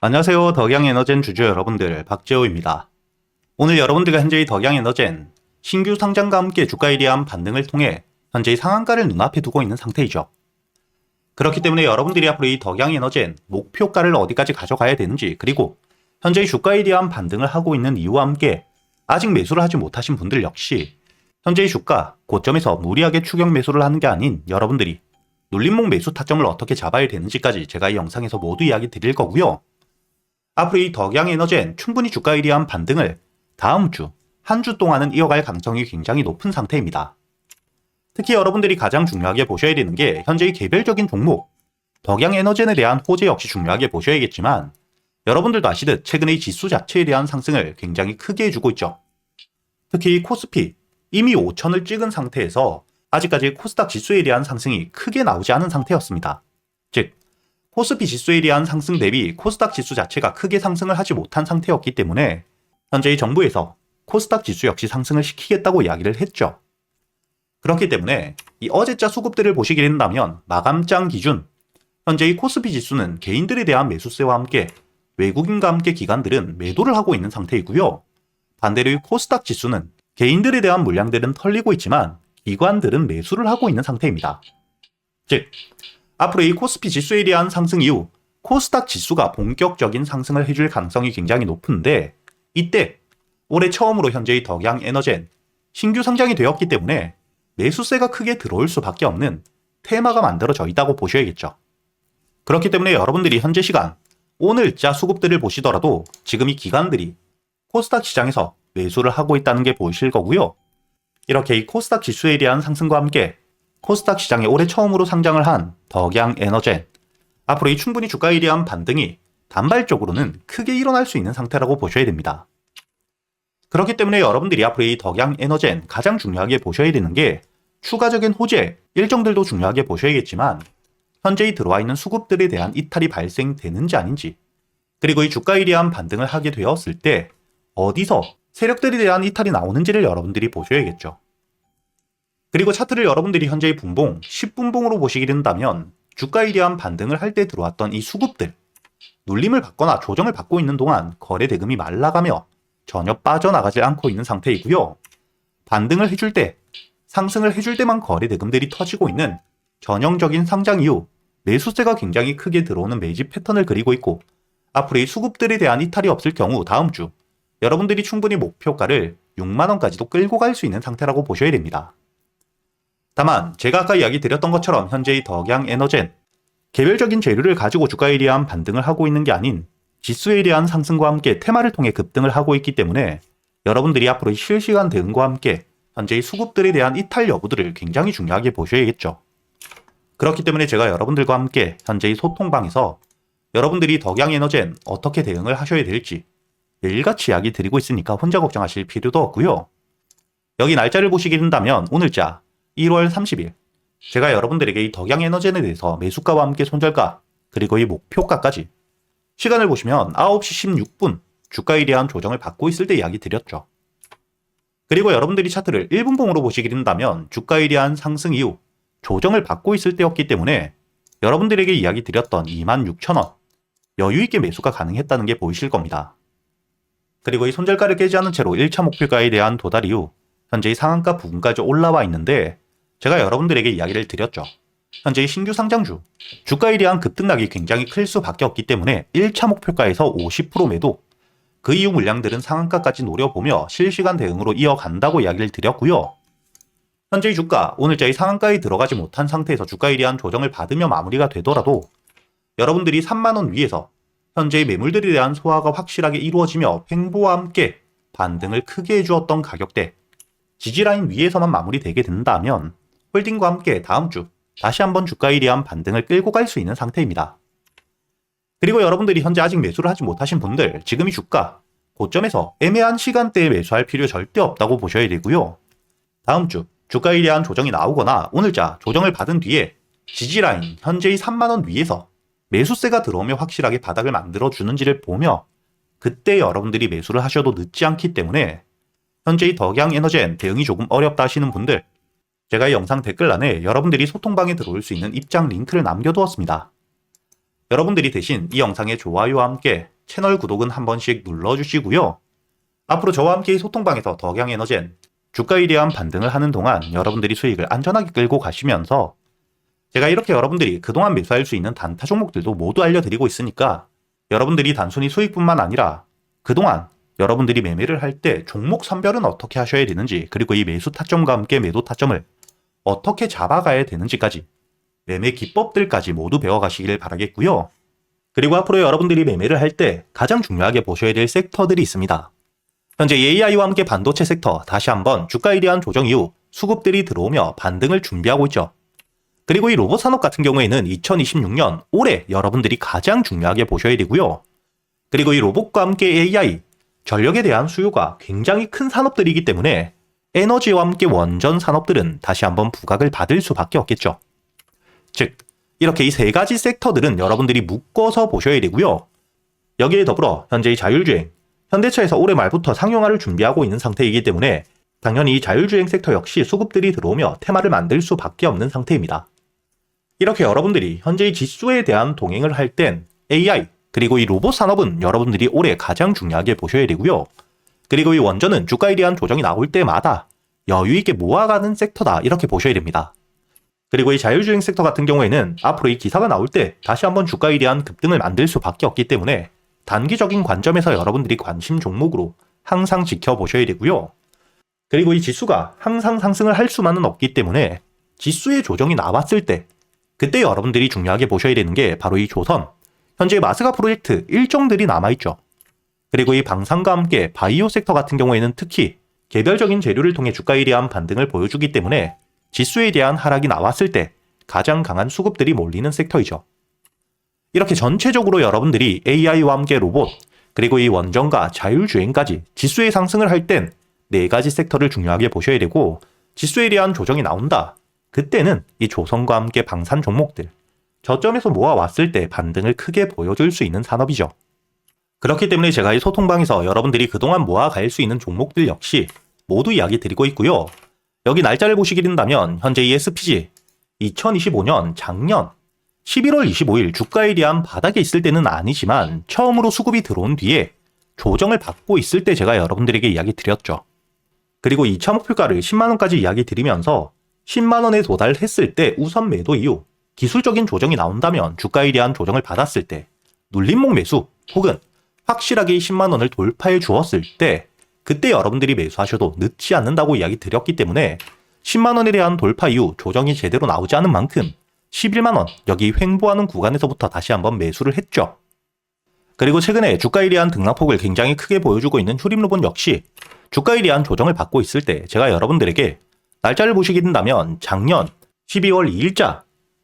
안녕하세요. 덕양에너젠 주주 여러분들, 박재호입니다. 오늘 여러분들과 현재의 덕양에너젠 신규 상장과 함께 주가에 대한 반등을 통해 현재의 상한가를 눈앞에 두고 있는 상태이죠. 그렇기 때문에 여러분들이 앞으로 이 덕양에너젠 목표가를 어디까지 가져가야 되는지, 그리고 현재의 주가에 대한 반등을 하고 있는 이유와 함께 아직 매수를 하지 못하신 분들 역시 현재의 주가 고점에서 무리하게 추격 매수를 하는 게 아닌 여러분들이 눌림목 매수 타점을 어떻게 잡아야 되는지까지 제가 이 영상에서 모두 이야기 드릴 거고요. 앞으로 이 덕양에너젠 충분히 주가에 대한 반등을 다음 주, 한 주 동안은 이어갈 가능성이 굉장히 높은 상태입니다. 특히 여러분들이 가장 중요하게 보셔야 되는 게 현재의 개별적인 종목, 덕양에너젠에 대한 호재 역시 중요하게 보셔야겠지만 여러분들도 아시듯 최근에 이 지수 자체에 대한 상승을 굉장히 크게 해주고 있죠. 특히 코스피, 이미 5천을 찍은 상태에서 아직까지 코스닥 지수에 대한 상승이 크게 나오지 않은 상태였습니다. 즉, 코스피 지수에 대한 상승 대비 코스닥 지수 자체가 크게 상승을 하지 못한 상태였기 때문에 현재의 정부에서 코스닥 지수 역시 상승을 시키겠다고 이야기를 했죠. 그렇기 때문에 이 어제자 수급들을 보시게 된다면 마감장 기준 현재의 코스피 지수는 개인들에 대한 매수세와 함께 외국인과 함께 기관들은 매도를 하고 있는 상태이고요. 반대로 이 코스닥 지수는 개인들에 대한 물량들은 털리고 있지만 기관들은 매수를 하고 있는 상태입니다. 즉, 앞으로 이 코스피 지수에 대한 상승 이후 코스닥 지수가 본격적인 상승을 해줄 가능성이 굉장히 높은데 이때 올해 처음으로 현재의 덕양에너젠 신규 상장이 되었기 때문에 매수세가 크게 들어올 수밖에 없는 테마가 만들어져 있다고 보셔야겠죠. 그렇기 때문에 여러분들이 현재 시간 오늘자 수급들을 보시더라도 지금 이 기관들이 코스닥 시장에서 매수를 하고 있다는 게 보이실 거고요. 이렇게 이 코스닥 지수에 대한 상승과 함께 코스닥 시장에 올해 처음으로 상장을 한 덕양에너젠, 앞으로 이 충분히 주가에 대한 반등이 단발적으로는 크게 일어날 수 있는 상태라고 보셔야 됩니다. 그렇기 때문에 여러분들이 앞으로 이 덕양에너젠 가장 중요하게 보셔야 되는 게 추가적인 호재 일정들도 중요하게 보셔야겠지만 현재의 들어와 있는 수급들에 대한 이탈이 발생되는지 아닌지, 그리고 이 주가에 대한 반등을 하게 되었을 때 어디서 세력들에 대한 이탈이 나오는지를 여러분들이 보셔야겠죠. 그리고 차트를 여러분들이 현재의 분봉, 10분봉으로 보시게 된다면 주가에 대한 반등을 할 때 들어왔던 이 수급들, 눌림을 받거나 조정을 받고 있는 동안 거래 대금이 말라가며 전혀 빠져나가지 않고 있는 상태이고요. 반등을 해줄 때, 상승을 해줄 때만 거래 대금들이 터지고 있는 전형적인 상장 이후 매수세가 굉장히 크게 들어오는 매집 패턴을 그리고 있고, 앞으로 이 수급들에 대한 이탈이 없을 경우 다음 주 여러분들이 충분히 목표가를 6만원까지도 끌고 갈 수 있는 상태라고 보셔야 됩니다. 다만 제가 아까 이야기 드렸던 것처럼 현재의 덕양에너젠 개별적인 재료를 가지고 주가에 대한 반등을 하고 있는 게 아닌 지수에 대한 상승과 함께 테마를 통해 급등을 하고 있기 때문에 여러분들이 앞으로 실시간 대응과 함께 현재의 수급들에 대한 이탈 여부들을 굉장히 중요하게 보셔야겠죠. 그렇기 때문에 제가 여러분들과 함께 현재의 소통방에서 여러분들이 덕양에너젠 어떻게 대응을 하셔야 될지 매일같이 이야기 드리고 있으니까 혼자 걱정하실 필요도 없고요. 여기 날짜를 보시게 된다면 오늘자 1월 30일 제가 여러분들에게 이 덕양에너젠에 대해서 매수가와 함께 손절가 그리고 이 목표가까지 시간을 보시면 9시 16분 주가에 대한 조정을 받고 있을 때 이야기 드렸죠. 그리고 여러분들이 차트를 1분봉으로 보시게 된다면 주가에 대한 상승 이후 조정을 받고 있을 때였기 때문에 여러분들에게 이야기 드렸던 26,000원 여유있게 매수가 가능했다는 게 보이실 겁니다. 그리고 이 손절가를 깨지 않은 채로 1차 목표가에 대한 도달 이후 현재의 상한가 부근까지 올라와 있는데 제가 여러분들에게 이야기를 드렸죠. 현재의 신규 상장주, 주가에 대한 급등락이 굉장히 클 수밖에 없기 때문에 1차 목표가에서 50% 매도, 그 이후 물량들은 상한가까지 노려보며 실시간 대응으로 이어간다고 이야기를 드렸고요. 현재의 주가, 오늘자의 상한가에 들어가지 못한 상태에서 주가에 대한 조정을 받으며 마무리가 되더라도 여러분들이 3만원 위에서 현재의 매물들에 대한 소화가 확실하게 이루어지며 횡보와 함께 반등을 크게 해주었던 가격대, 지지라인 위에서만 마무리되게 된다면 홀딩과 함께 다음 주 다시 한번 주가에 대한 반등을 끌고 갈 수 있는 상태입니다. 그리고 여러분들이 현재 아직 매수를 하지 못하신 분들, 지금 이 주가 고점에서 애매한 시간대에 매수할 필요 절대 없다고 보셔야 되고요. 다음 주 주가에 대한 조정이 나오거나 오늘자 조정을 받은 뒤에 지지라인 현재의 3만원 위에서 매수세가 들어오며 확실하게 바닥을 만들어주는지를 보며 그때 여러분들이 매수를 하셔도 늦지 않기 때문에 현재의 덕양에너젠 대응이 조금 어렵다 하시는 분들, 제가 이 영상 댓글란에 여러분들이 소통방에 들어올 수 있는 입장 링크를 남겨두었습니다. 여러분들이 대신 이 영상의 좋아요와 함께 채널 구독은 한 번씩 눌러주시고요. 앞으로 저와 함께 소통방에서 덕양에너젠 주가에 대한 반등을 하는 동안 여러분들이 수익을 안전하게 끌고 가시면서 제가 이렇게 여러분들이 그동안 매수할 수 있는 단타 종목들도 모두 알려드리고 있으니까 여러분들이 단순히 수익뿐만 아니라 그동안 여러분들이 매매를 할 때 종목 선별은 어떻게 하셔야 되는지, 그리고 이 매수 타점과 함께 매도 타점을 어떻게 잡아가야 되는지까지 매매 기법들까지 모두 배워가시길 바라겠고요. 그리고 앞으로 여러분들이 매매를 할 때 가장 중요하게 보셔야 될 섹터들이 있습니다. 현재 AI와 함께 반도체 섹터 다시 한번 주가에 대한 조정 이후 수급들이 들어오며 반등을 준비하고 있죠. 그리고 이 로봇 산업 같은 경우에는 2026년 올해 여러분들이 가장 중요하게 보셔야 되고요. 그리고 이 로봇과 함께 AI, 전력에 대한 수요가 굉장히 큰 산업들이기 때문에 에너지와 함께 원전 산업들은 다시 한번 부각을 받을 수밖에 없겠죠. 즉, 이렇게 이 세 가지 섹터들은 여러분들이 묶어서 보셔야 되고요. 여기에 더불어 현재 이 자율주행, 현대차에서 올해 말부터 상용화를 준비하고 있는 상태이기 때문에 당연히 이 자율주행 섹터 역시 수급들이 들어오며 테마를 만들 수밖에 없는 상태입니다. 이렇게 여러분들이 현재 이 지수에 대한 동행을 할 땐 AI, 그리고 이 로봇 산업은 여러분들이 올해 가장 중요하게 보셔야 되고요. 그리고 이 원전은 주가에 대한 조정이 나올 때마다 여유있게 모아가는 섹터다, 이렇게 보셔야 됩니다. 그리고 이 자율주행 섹터 같은 경우에는 앞으로 이 기사가 나올 때 다시 한번 주가에 대한 급등을 만들 수밖에 없기 때문에 단기적인 관점에서 여러분들이 관심 종목으로 항상 지켜보셔야 되고요. 그리고 이 지수가 항상 상승을 할 수만은 없기 때문에 지수의 조정이 나왔을 때 그때 여러분들이 중요하게 보셔야 되는 게 바로 이 조선, 현재 마스가 프로젝트 일정들이 남아있죠. 그리고 이 방산과 함께 바이오 섹터 같은 경우에는 특히 개별적인 재료를 통해 주가에 대한 반등을 보여주기 때문에 지수에 대한 하락이 나왔을 때 가장 강한 수급들이 몰리는 섹터이죠. 이렇게 전체적으로 여러분들이 AI와 함께 로봇, 그리고 이 원전과 자율주행까지 지수의 상승을 할 땐 네 가지 섹터를 중요하게 보셔야 되고, 지수에 대한 조정이 나온다, 그때는 이 조선과 함께 방산 종목들, 저점에서 모아왔을 때 반등을 크게 보여줄 수 있는 산업이죠. 그렇기 때문에 제가 이 소통방에서 여러분들이 그동안 모아갈 수 있는 종목들 역시 모두 이야기 드리고 있고요. 여기 날짜를 보시게 된다면 현재 이 SPG 2025년 작년 11월 25일 주가에 대한 바닥에 있을 때는 아니지만 처음으로 수급이 들어온 뒤에 조정을 받고 있을 때 제가 여러분들에게 이야기 드렸죠. 그리고 2차 목표가를 10만원까지 이야기 드리면서 10만원에 도달했을 때 우선 매도 이후 기술적인 조정이 나온다면 주가에 대한 조정을 받았을 때 눌림목 매수 혹은 확실하게 10만원을 돌파해 주었을 때 그때 여러분들이 매수하셔도 늦지 않는다고 이야기 드렸기 때문에 10만원에 대한 돌파 이후 조정이 제대로 나오지 않은 만큼 11만원 여기 횡보하는 구간에서부터 다시 한번 매수를 했죠. 그리고 최근에 주가에 대한 등락폭을 굉장히 크게 보여주고 있는 휴림로봇 역시 주가에 대한 조정을 받고 있을 때 제가 여러분들에게 날짜를 보시게 된다면 작년 12월 2일자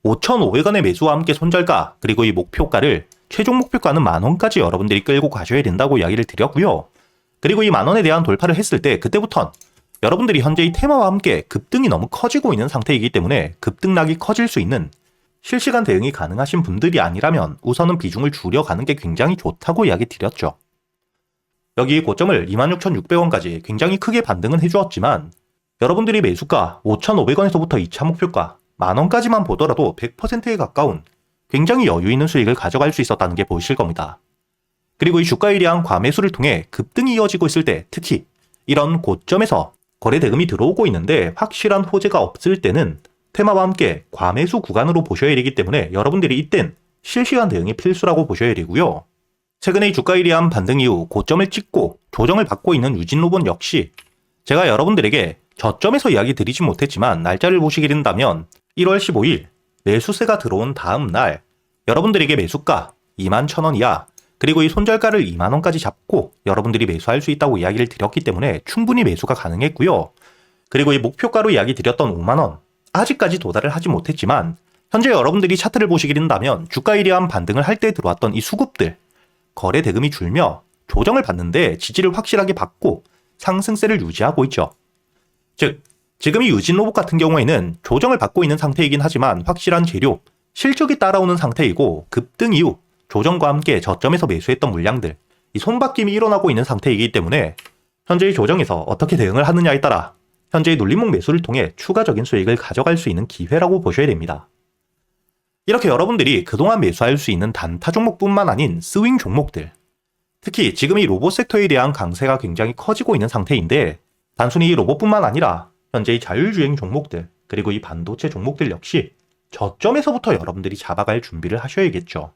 5,500원의 매수와 함께 손절가, 그리고 이 목표가를 최종 목표가는 만원까지 여러분들이 끌고 가셔야 된다고 이야기를 드렸고요. 그리고 이 만원에 대한 돌파를 했을 때 그때부턴 여러분들이 현재 이 테마와 함께 급등이 너무 커지고 있는 상태이기 때문에 급등락이 커질 수 있는 실시간 대응이 가능하신 분들이 아니라면 우선은 비중을 줄여가는 게 굉장히 좋다고 이야기 드렸죠. 여기 고점을 26,600원까지 굉장히 크게 반등은 해주었지만 여러분들이 매수가 5,500원에서부터 2차 목표가 만원까지만 보더라도 100%에 가까운 굉장히 여유 있는 수익을 가져갈 수 있었다는 게 보이실 겁니다. 그리고 이 주가에 대한 과매수를 통해 급등이 이어지고 있을 때 특히 이런 고점에서 거래 대금이 들어오고 있는데 확실한 호재가 없을 때는 테마와 함께 과매수 구간으로 보셔야 되기 때문에 여러분들이 이땐 실시간 대응이 필수라고 보셔야 되고요. 최근에 이 주가에 대한 반등 이후 고점을 찍고 조정을 받고 있는 유진로봇 역시 제가 여러분들에게 저점에서 이야기 드리지 못했지만 날짜를 보시게 된다면 1월 15일 매수세가 들어온 다음 날 여러분들에게 매수가 21,000원 이하, 그리고 이 손절가를 2만원까지 잡고 여러분들이 매수할 수 있다고 이야기를 드렸기 때문에 충분히 매수가 가능했고요. 그리고 이 목표가로 이야기 드렸던 5만원 아직까지 도달을 하지 못했지만 현재 여러분들이 차트를 보시게 된다면 주가에 대한 반등을 할 때 들어왔던 이 수급들 거래 대금이 줄며 조정을 받는데 지지를 확실하게 받고 상승세를 유지하고 있죠. 즉 지금 이 유진로봇 같은 경우에는 조정을 받고 있는 상태이긴 하지만 확실한 재료, 실적이 따라오는 상태이고 급등 이후 조정과 함께 저점에서 매수했던 물량들, 이 손바뀜이 일어나고 있는 상태이기 때문에 현재의 조정에서 어떻게 대응을 하느냐에 따라 현재의 눌림목 매수를 통해 추가적인 수익을 가져갈 수 있는 기회라고 보셔야 됩니다. 이렇게 여러분들이 그동안 매수할 수 있는 단타 종목뿐만 아닌 스윙 종목들, 특히 지금 이 로봇 섹터에 대한 강세가 굉장히 커지고 있는 상태인데 단순히 이 로봇뿐만 아니라 현재 이 자율주행 종목들 그리고 이 반도체 종목들 역시 저점에서부터 여러분들이 잡아갈 준비를 하셔야겠죠.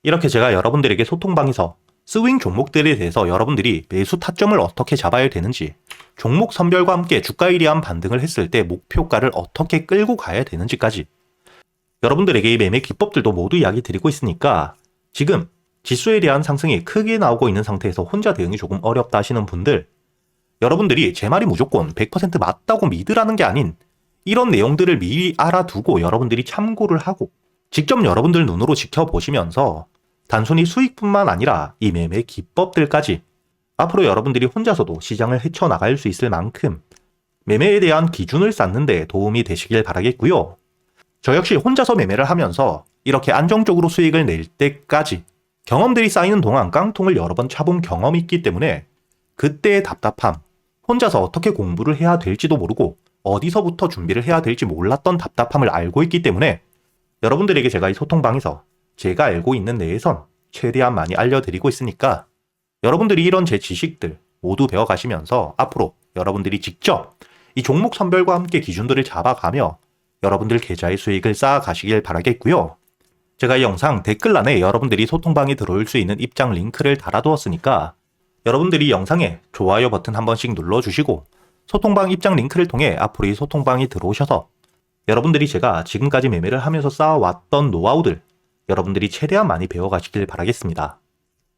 이렇게 제가 여러분들에게 소통방에서 스윙 종목들에 대해서 여러분들이 매수 타점을 어떻게 잡아야 되는지, 종목 선별과 함께 주가에 대한 반등을 했을 때 목표가를 어떻게 끌고 가야 되는지까지 여러분들에게 이 매매 기법들도 모두 이야기 드리고 있으니까 지금 지수에 대한 상승이 크게 나오고 있는 상태에서 혼자 대응이 조금 어렵다 하시는 분들, 여러분들이 제 말이 무조건 100% 맞다고 믿으라는 게 아닌 이런 내용들을 미리 알아두고 여러분들이 참고를 하고 직접 여러분들 눈으로 지켜보시면서 단순히 수익뿐만 아니라 이 매매 기법들까지 앞으로 여러분들이 혼자서도 시장을 헤쳐나갈 수 있을 만큼 매매에 대한 기준을 쌓는 데 도움이 되시길 바라겠고요. 저 역시 혼자서 매매를 하면서 이렇게 안정적으로 수익을 낼 때까지 경험들이 쌓이는 동안 깡통을 여러 번 차본 경험이 있기 때문에 그때의 답답함, 혼자서 어떻게 공부를 해야 될지도 모르고 어디서부터 준비를 해야 될지 몰랐던 답답함을 알고 있기 때문에 여러분들에게 제가 이 소통방에서 제가 알고 있는 내에선 최대한 많이 알려드리고 있으니까 여러분들이 이런 제 지식들 모두 배워가시면서 앞으로 여러분들이 직접 이 종목 선별과 함께 기준들을 잡아가며 여러분들 계좌의 수익을 쌓아가시길 바라겠고요. 제가 이 영상 댓글란에 여러분들이 소통방에 들어올 수 있는 입장 링크를 달아두었으니까 여러분들이 영상에 좋아요 버튼 한 번씩 눌러주시고 소통방 입장 링크를 통해 앞으로 이 소통방에 들어오셔서 여러분들이 제가 지금까지 매매를 하면서 쌓아왔던 노하우들 여러분들이 최대한 많이 배워가시길 바라겠습니다.